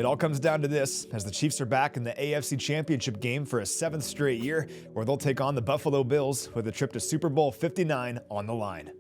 It all comes down to this, as the Chiefs are back in the AFC Championship game for a 7th straight year, where they'll take on the Buffalo Bills with a trip to Super Bowl 59 on the line.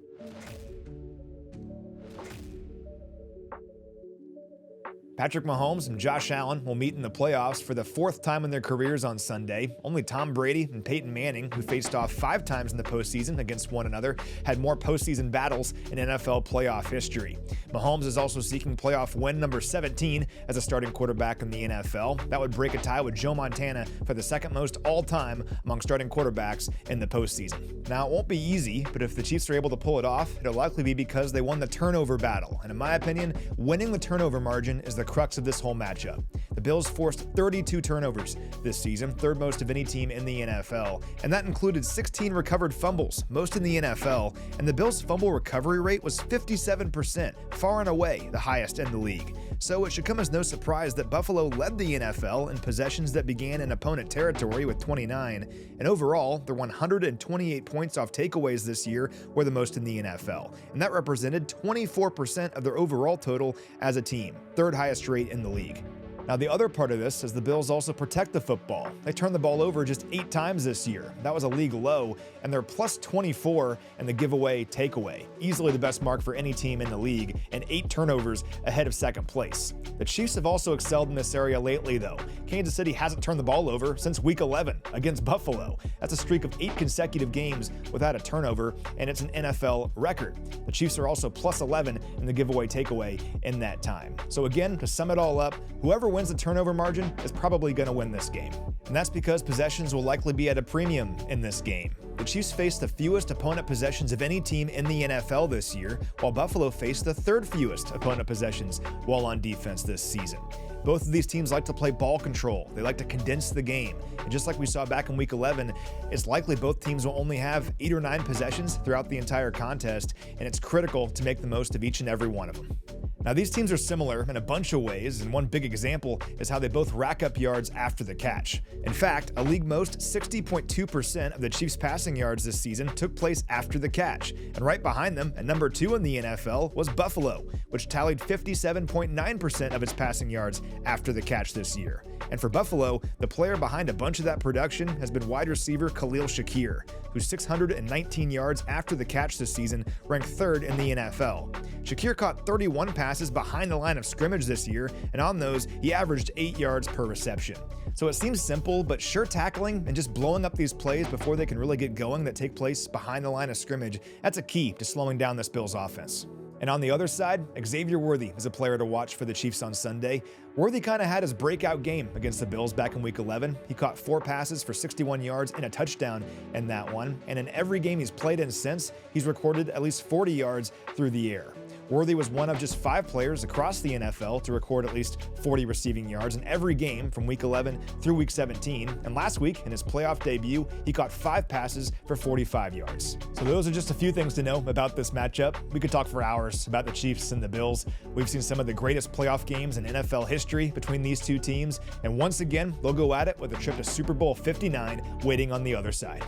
Patrick Mahomes and Josh Allen will meet in the playoffs for the 4th time in their careers on Sunday. Only Tom Brady and Peyton Manning, who faced off 5 times in the postseason against one another, had more postseason battles in NFL playoff history. Mahomes is also seeking playoff win number 17 as a starting quarterback in the NFL. That would break a tie with Joe Montana for the 2nd most all-time among starting quarterbacks in the postseason. Now, it won't be easy, but if the Chiefs are able to pull it off, it'll likely be because they won the turnover battle. And in my opinion, winning the turnover margin is the crux of this whole matchup. The Bills forced 32 turnovers this season, 3rd most of any team in the NFL, and that included 16 recovered fumbles, most in the NFL, and the Bills' fumble recovery rate was 57%, far and away the highest in the league. So it should come as no surprise that Buffalo led the NFL in possessions that began in opponent territory with 29, and overall, their 128 points off takeaways this year were the most in the NFL, and that represented 24% of their overall total as a team, 3rd highest rate in the league. Now, the other part of this is the Bills also protect the football. They turned the ball over just 8 times this year. That was a league low, and they're plus 24 in the giveaway takeaway. Easily the best mark for any team in the league, and 8 turnovers ahead of 2nd place. The Chiefs have also excelled in this area lately, though. Kansas City hasn't turned the ball over since Week 11 against Buffalo. That's a streak of 8 consecutive games without a turnover, and it's an NFL record. The Chiefs are also plus 11 in the giveaway takeaway in that time. So again, to sum it all up, whoever wins the turnover margin is probably going to win this game. And that's because possessions will likely be at a premium in this game. The Chiefs faced the fewest opponent possessions of any team in the NFL this year, while Buffalo faced the 3rd fewest opponent possessions while on defense this season. Both of these teams like to play ball control. They like to condense the game. And just like we saw back in Week 11, it's likely both teams will only have 8 or 9 possessions throughout the entire contest, and it's critical to make the most of each and every one of them. Now, these teams are similar in a bunch of ways, and one big example is how they both rack up yards after the catch. In fact, a league most 60.2% of the Chiefs' passing yards this season took place after the catch, and right behind them, at number 2 in the NFL, was Buffalo, which tallied 57.9% of its passing yards after the catch this year. And for Buffalo, the player behind a bunch of that production has been wide receiver Khalil Shakir, whose 619 yards after the catch this season ranked 3rd in the NFL. Shakir caught 31 passes behind the line of scrimmage this year, and on those, he averaged 8 yards per reception. So it seems simple, but sure tackling and just blowing up these plays before they can really get going that take place behind the line of scrimmage, that's a key to slowing down this Bills offense. And on the other side, Xavier Worthy is a player to watch for the Chiefs on Sunday. Worthy kind of had his breakout game against the Bills back in Week 11. He caught 4 passes for 61 yards and a touchdown in that one. And in every game he's played in since, he's recorded at least 40 yards through the air. Worthy was one of just 5 players across the NFL to record at least 40 receiving yards in every game from Week 11 through Week 17. And last week, in his playoff debut, he caught 5 passes for 45 yards. So those are just a few things to know about this matchup. We could talk for hours about the Chiefs and the Bills. We've seen some of the greatest playoff games in NFL history between these two teams. And once again, they'll go at it with a trip to Super Bowl 59 waiting on the other side.